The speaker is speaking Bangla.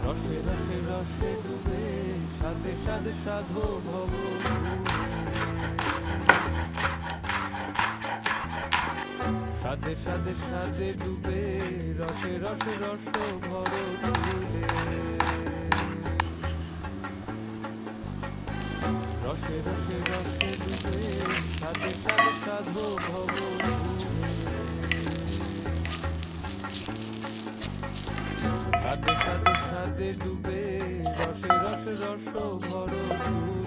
রসে রসে রসে ডুবে সাধে সাধে সাধো ভব, সাধে সাধে সাধে ডুবে রসে রসে রস ভর তুলে, রসে রসে রসে ডুবে সাধে সাধে সাধো ভব, সাধে সাধে সাধে ডুবে রসে রসে রস ভর তুলে।